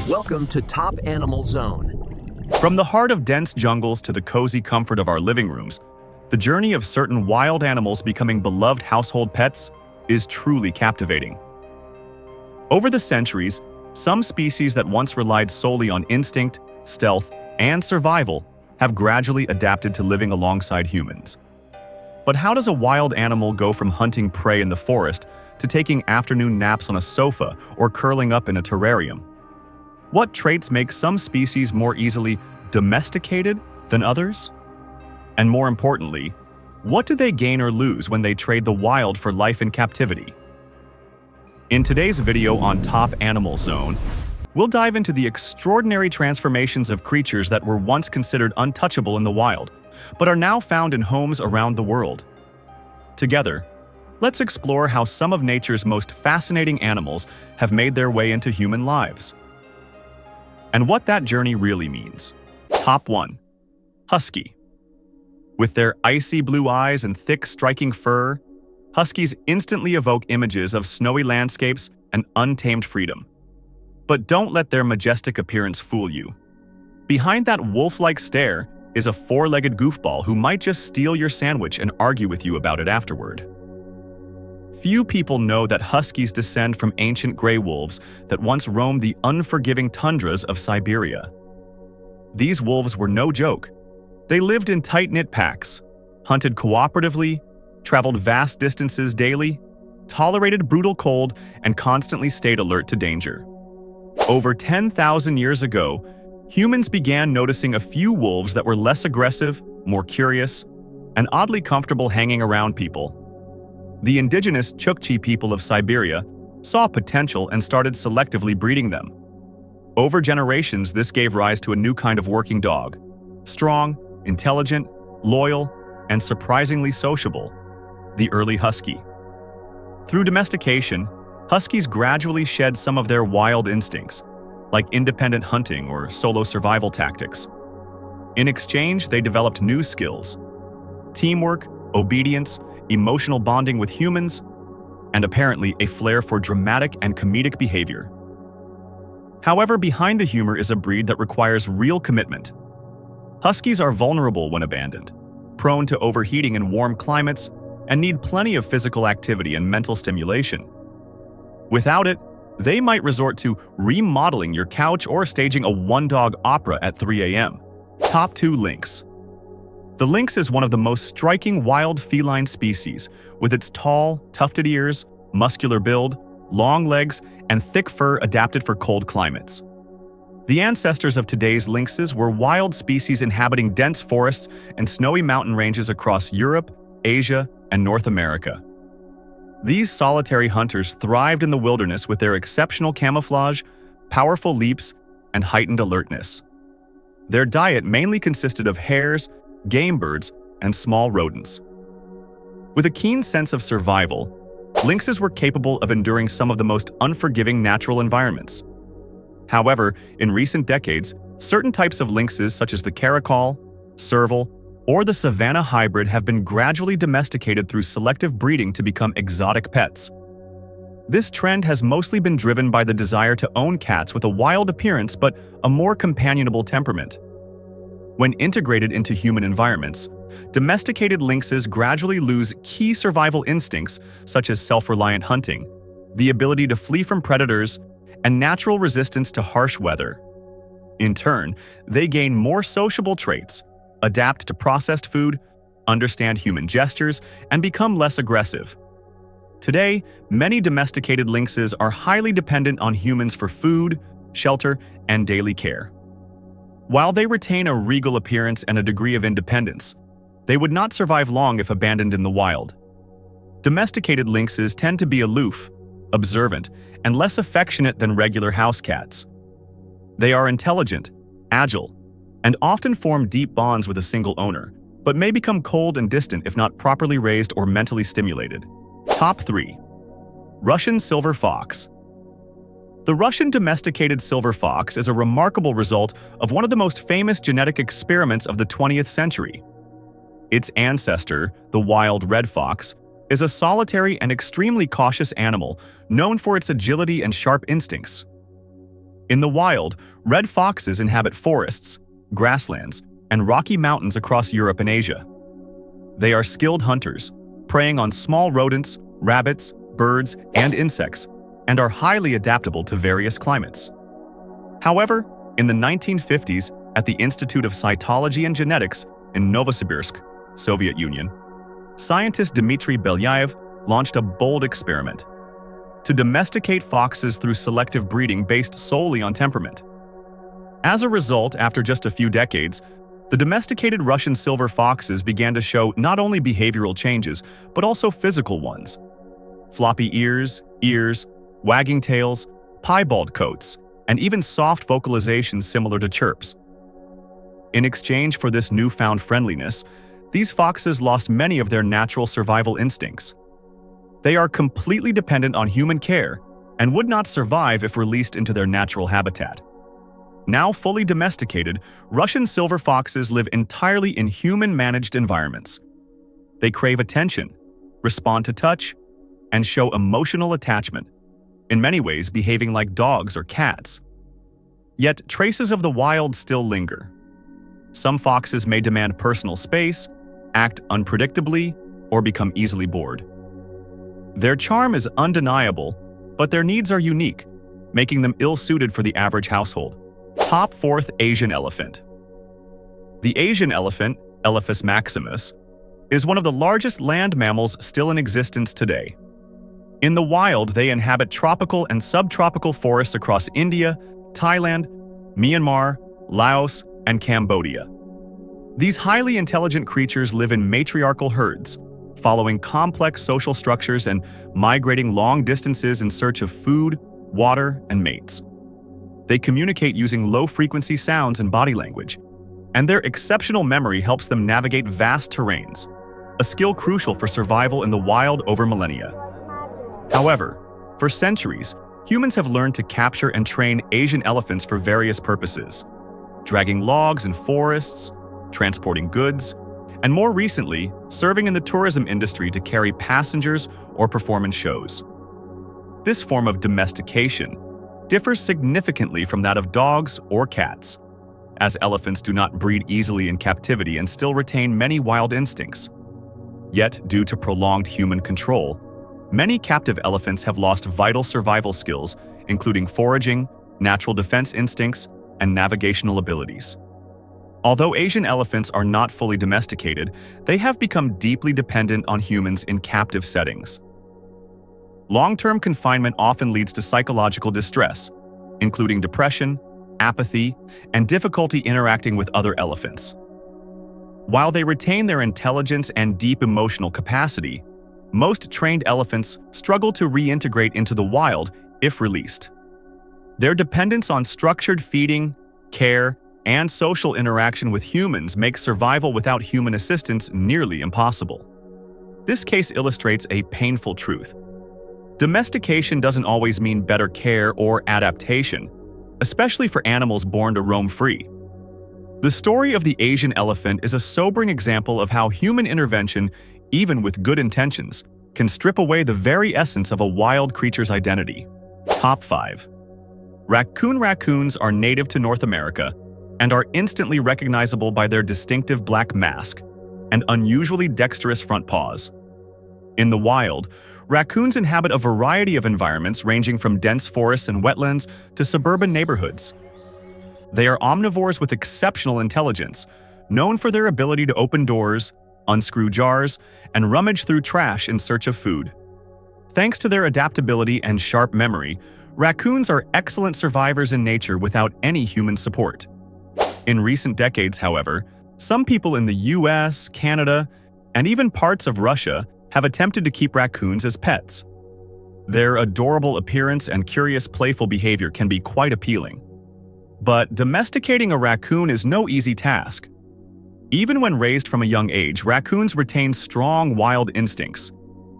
Welcome to Top Animal Zone. From the heart of dense jungles to the cozy comfort of our living rooms, the journey of certain wild animals becoming beloved household pets is truly captivating. Over the centuries, some species that once relied solely on instinct, stealth, and survival have gradually adapted to living alongside humans. But how does a wild animal go from hunting prey in the forest to taking afternoon naps on a sofa or curling up in a terrarium? What traits make some species more easily domesticated than others? And more importantly, what do they gain or lose when they trade the wild for life in captivity? In today's video on Top Animal Zone, we'll dive into the extraordinary transformations of creatures that were once considered untouchable in the wild, but are now found in homes around the world. Together, let's explore how some of nature's most fascinating animals have made their way into human lives, and what that journey really means. Top 1. Husky. With their icy blue eyes and thick, striking fur, huskies instantly evoke images of snowy landscapes and untamed freedom. But don't let their majestic appearance fool you. Behind that wolf-like stare is a four-legged goofball who might just steal your sandwich and argue with you about it afterward. Few people know that huskies descend from ancient gray wolves that once roamed the unforgiving tundras of Siberia. These wolves were no joke. They lived in tight-knit packs, hunted cooperatively, traveled vast distances daily, tolerated brutal cold, and constantly stayed alert to danger. Over 10,000 years ago, humans began noticing a few wolves that were less aggressive, more curious, and oddly comfortable hanging around people. The indigenous Chukchi people of Siberia saw potential and started selectively breeding them. Over generations, this gave rise to a new kind of working dog: strong, intelligent, loyal, and surprisingly sociable, the early husky. Through domestication, huskies gradually shed some of their wild instincts, like independent hunting or solo survival tactics. In exchange, they developed new skills: teamwork, obedience, emotional bonding with humans, and apparently a flair for dramatic and comedic behavior. However, behind the humor is a breed that requires real commitment. Huskies are vulnerable when abandoned, prone to overheating in warm climates, and need plenty of physical activity and mental stimulation. Without it, they might resort to remodeling your couch or staging a one-dog opera at 3 a.m. Top 2. Lynx. The lynx is one of the most striking wild feline species, with its tall, tufted ears, muscular build, long legs, and thick fur adapted for cold climates. The ancestors of today's lynxes were wild species inhabiting dense forests and snowy mountain ranges across Europe, Asia, and North America. These solitary hunters thrived in the wilderness with their exceptional camouflage, powerful leaps, and heightened alertness. Their diet mainly consisted of hares, game birds, and small rodents. With a keen sense of survival, lynxes were capable of enduring some of the most unforgiving natural environments. However, in recent decades, certain types of lynxes such as the caracal, serval, or the savanna hybrid have been gradually domesticated through selective breeding to become exotic pets. This trend has mostly been driven by the desire to own cats with a wild appearance but a more companionable temperament. When integrated into human environments, domesticated lynxes gradually lose key survival instincts such as self-reliant hunting, the ability to flee from predators, and natural resistance to harsh weather. In turn, they gain more sociable traits, adapt to processed food, understand human gestures, and become less aggressive. Today, many domesticated lynxes are highly dependent on humans for food, shelter, and daily care. While they retain a regal appearance and a degree of independence, they would not survive long if abandoned in the wild. Domesticated lynxes tend to be aloof, observant, and less affectionate than regular house cats. They are intelligent, agile, and often form deep bonds with a single owner, but may become cold and distant if not properly raised or mentally stimulated. Top 3. Russian silver fox. The Russian domesticated silver fox is a remarkable result of one of the most famous genetic experiments of the 20th century. Its ancestor, the wild red fox, is a solitary and extremely cautious animal known for its agility and sharp instincts. In the wild, red foxes inhabit forests, grasslands, and rocky mountains across Europe and Asia. They are skilled hunters, preying on small rodents, rabbits, birds, and insects, and are highly adaptable to various climates. However, in the 1950s, at the Institute of Cytology and Genetics in Novosibirsk, Soviet Union, scientist Dmitry Belyaev launched a bold experiment to domesticate foxes through selective breeding based solely on temperament. As a result, after just a few decades, the domesticated Russian silver foxes began to show not only behavioral changes, but also physical ones. Floppy ears, wagging tails, piebald coats, and even soft vocalizations similar to chirps. In exchange for this newfound friendliness, these foxes lost many of their natural survival instincts. They are completely dependent on human care and would not survive if released into their natural habitat. Now fully domesticated, Russian silver foxes live entirely in human-managed environments. They crave attention, respond to touch, and show emotional attachment, in many ways behaving like dogs or cats. Yet traces of the wild still linger. Some foxes may demand personal space, act unpredictably, or become easily bored. Their charm is undeniable, but their needs are unique, making them ill-suited for the average household. Top 4th Asian elephant. The Asian elephant, Elephas maximus, is one of the largest land mammals still in existence today. In the wild, they inhabit tropical and subtropical forests across India, Thailand, Myanmar, Laos, and Cambodia. These highly intelligent creatures live in matriarchal herds, following complex social structures and migrating long distances in search of food, water, and mates. They communicate using low-frequency sounds and body language, and their exceptional memory helps them navigate vast terrains, a skill crucial for survival in the wild over millennia. However, for centuries, humans have learned to capture and train Asian elephants for various purposes, dragging logs in forests, transporting goods, and more recently, serving in the tourism industry to carry passengers or perform in shows. This form of domestication differs significantly from that of dogs or cats, as elephants do not breed easily in captivity and still retain many wild instincts. Yet, due to prolonged human control, many captive elephants have lost vital survival skills, including foraging, natural defense instincts, and navigational abilities. Although Asian elephants are not fully domesticated, they have become deeply dependent on humans in captive settings. Long-term confinement often leads to psychological distress, including depression, apathy, and difficulty interacting with other elephants. While they retain their intelligence and deep emotional capacity, most trained elephants struggle to reintegrate into the wild if released. Their dependence on structured feeding, care, and social interaction with humans makes survival without human assistance nearly impossible. This case illustrates a painful truth. Domestication doesn't always mean better care or adaptation, especially for animals born to roam free. The story of the Asian elephant is a sobering example of how human intervention, even with good intentions, can strip away the very essence of a wild creature's identity. Top 5. Raccoons are native to North America and are instantly recognizable by their distinctive black mask and unusually dexterous front paws. In the wild, raccoons inhabit a variety of environments ranging from dense forests and wetlands to suburban neighborhoods. They are omnivores with exceptional intelligence, known for their ability to open doors, unscrew jars, and rummage through trash in search of food. Thanks to their adaptability and sharp memory, raccoons are excellent survivors in nature without any human support. In recent decades, however, some people in the US, Canada, and even parts of Russia have attempted to keep raccoons as pets. Their adorable appearance and curious, playful behavior can be quite appealing. But domesticating a raccoon is no easy task. Even when raised from a young age, raccoons retain strong wild instincts.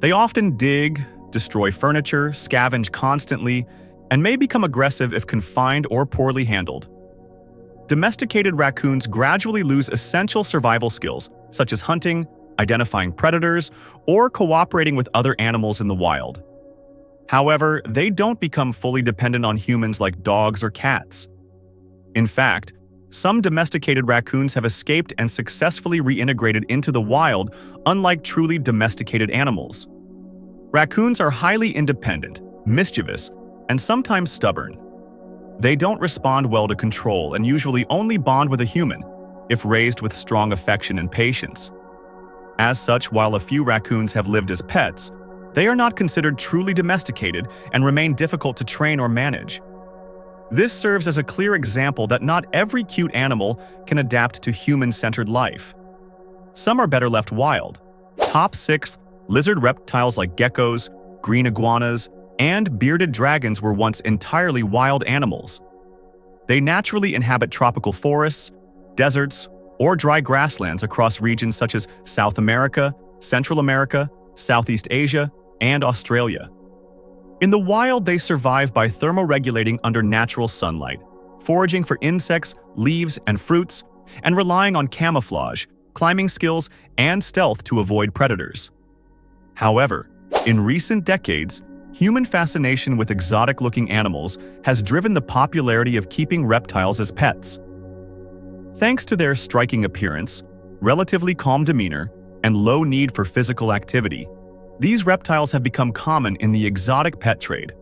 They often dig, destroy furniture, scavenge constantly, and may become aggressive if confined or poorly handled. Domesticated raccoons gradually lose essential survival skills, such as hunting, identifying predators, or cooperating with other animals in the wild. However, they don't become fully dependent on humans like dogs or cats. In fact, some domesticated raccoons have escaped and successfully reintegrated into the wild, unlike truly domesticated animals. Raccoons are highly independent, mischievous, and sometimes stubborn. They don't respond well to control and usually only bond with a human, if raised with strong affection and patience. As such, while a few raccoons have lived as pets, they are not considered truly domesticated and remain difficult to train or manage. This serves as a clear example that not every cute animal can adapt to human-centered life. Some are better left wild. Top 6 lizard reptiles like geckos, green iguanas, and bearded dragons were once entirely wild animals. They naturally inhabit tropical forests, deserts, or dry grasslands across regions such as South America, Central America, Southeast Asia, and Australia. In the wild, they survive by thermoregulating under natural sunlight, foraging for insects, leaves, and fruits, and relying on camouflage, climbing skills, and stealth to avoid predators. However, in recent decades, human fascination with exotic-looking animals has driven the popularity of keeping reptiles as pets. Thanks to their striking appearance, relatively calm demeanor, and low need for physical activity, these reptiles have become common in the exotic pet trade.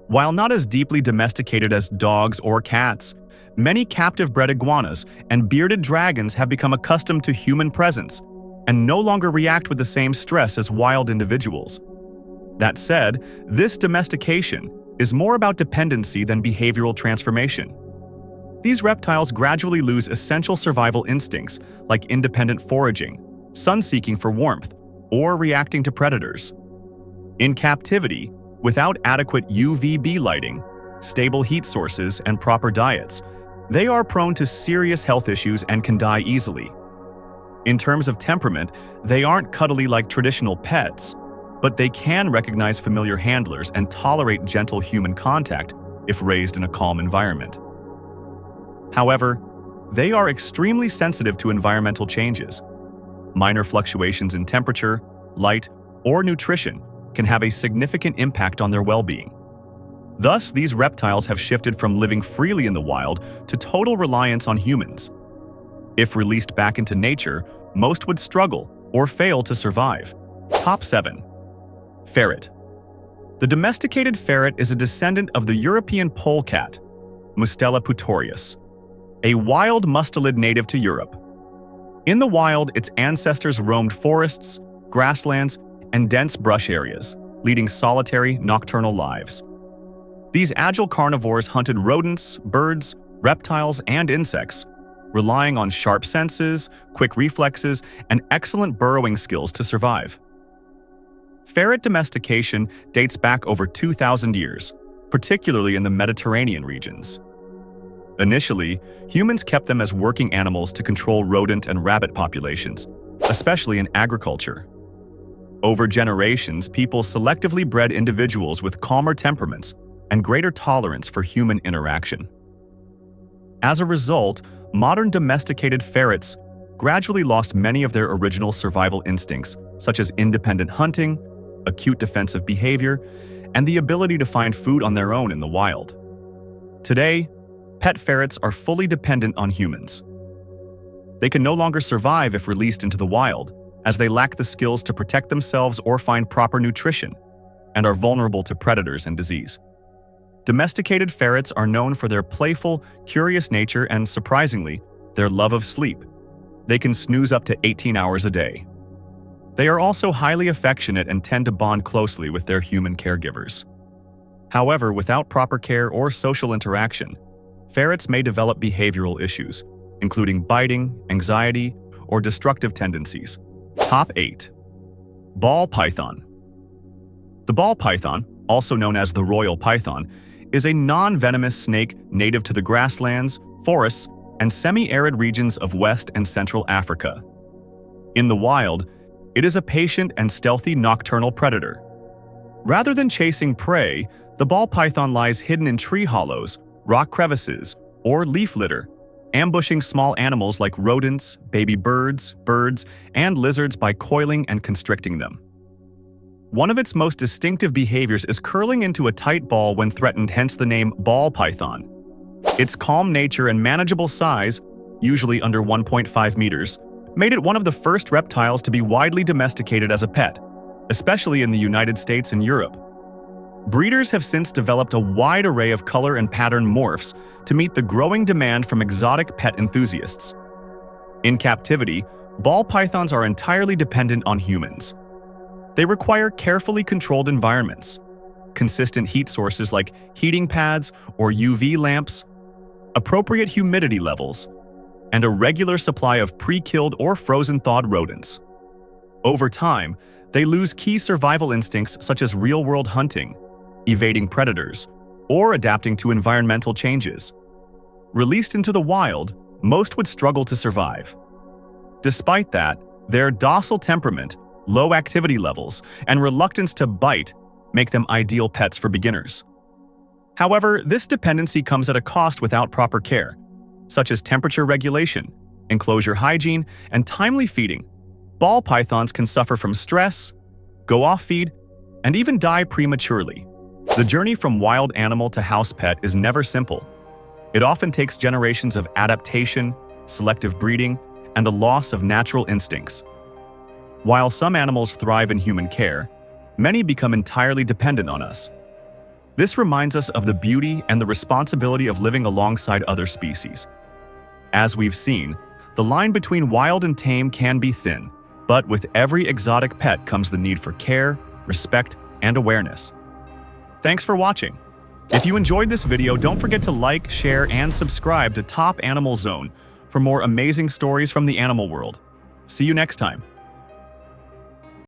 While not as deeply domesticated as dogs or cats, many captive-bred iguanas and bearded dragons have become accustomed to human presence and no longer react with the same stress as wild individuals. That said, this domestication is more about dependency than behavioral transformation. These reptiles gradually lose essential survival instincts like independent foraging, sun-seeking for warmth, or reacting to predators. In captivity, without adequate UVB lighting, stable heat sources, and proper diets, they are prone to serious health issues and can die easily. In terms of temperament, they aren't cuddly like traditional pets, but they can recognize familiar handlers and tolerate gentle human contact if raised in a calm environment. However, they are extremely sensitive to environmental changes. Minor fluctuations in temperature, light, or nutrition can have a significant impact on their well-being. Thus, these reptiles have shifted from living freely in the wild to total reliance on humans. If released back into nature, most would struggle or fail to survive. Top 7. Ferret. The domesticated ferret is a descendant of the European polecat, Mustela putorius, a wild mustelid native to Europe. In the wild, its ancestors roamed forests, grasslands, and dense brush areas, leading solitary, nocturnal lives. These agile carnivores hunted rodents, birds, reptiles, and insects, relying on sharp senses, quick reflexes, and excellent burrowing skills to survive. Ferret domestication dates back over 2,000 years, particularly in the Mediterranean regions. Initially, humans kept them as working animals to control rodent and rabbit populations, especially in agriculture. Over generations, people selectively bred individuals with calmer temperaments and greater tolerance for human interaction. As a result, modern domesticated ferrets gradually lost many of their original survival instincts, such as independent hunting, acute defensive behavior, and the ability to find food on their own in the wild. Today, pet ferrets are fully dependent on humans. They can no longer survive if released into the wild, as they lack the skills to protect themselves or find proper nutrition, and are vulnerable to predators and disease. Domesticated ferrets are known for their playful, curious nature and, surprisingly, their love of sleep. They can snooze up to 18 hours a day. They are also highly affectionate and tend to bond closely with their human caregivers. However, without proper care or social interaction, ferrets may develop behavioral issues, including biting, anxiety, or destructive tendencies. Top 8. Ball python. The ball python, also known as the royal python, is a non-venomous snake native to the grasslands, forests, and semi-arid regions of West and Central Africa. In the wild, it is a patient and stealthy nocturnal predator. Rather than chasing prey, the ball python lies hidden in tree hollows, rock crevices, or leaf litter, ambushing small animals like rodents, baby birds, and lizards by coiling and constricting them. One of its most distinctive behaviors is curling into a tight ball when threatened, hence the name ball python. Its calm nature and manageable size, usually under 1.5 meters, made it one of the first reptiles to be widely domesticated as a pet, especially in the United States and Europe. Breeders have since developed a wide array of color and pattern morphs to meet the growing demand from exotic pet enthusiasts. In captivity, ball pythons are entirely dependent on humans. They require carefully controlled environments, consistent heat sources like heating pads or UV lamps, appropriate humidity levels, and a regular supply of pre-killed or frozen-thawed rodents. Over time, they lose key survival instincts such as real-world hunting, evading predators, or adapting to environmental changes. Released into the wild, most would struggle to survive. Despite that, their docile temperament, low activity levels, and reluctance to bite make them ideal pets for beginners. However, this dependency comes at a cost without proper care, such as temperature regulation, enclosure hygiene, and timely feeding. Ball pythons can suffer from stress, go off feed, and even die prematurely. The journey from wild animal to house pet is never simple. It often takes generations of adaptation, selective breeding, and a loss of natural instincts. While some animals thrive in human care, many become entirely dependent on us. This reminds us of the beauty and the responsibility of living alongside other species. As we've seen, the line between wild and tame can be thin, but with every exotic pet comes the need for care, respect, and awareness. Thanks for watching. If you enjoyed this video, don't forget to like, share, and subscribe to Top Animal Zone for more amazing stories from the animal world. See you next time.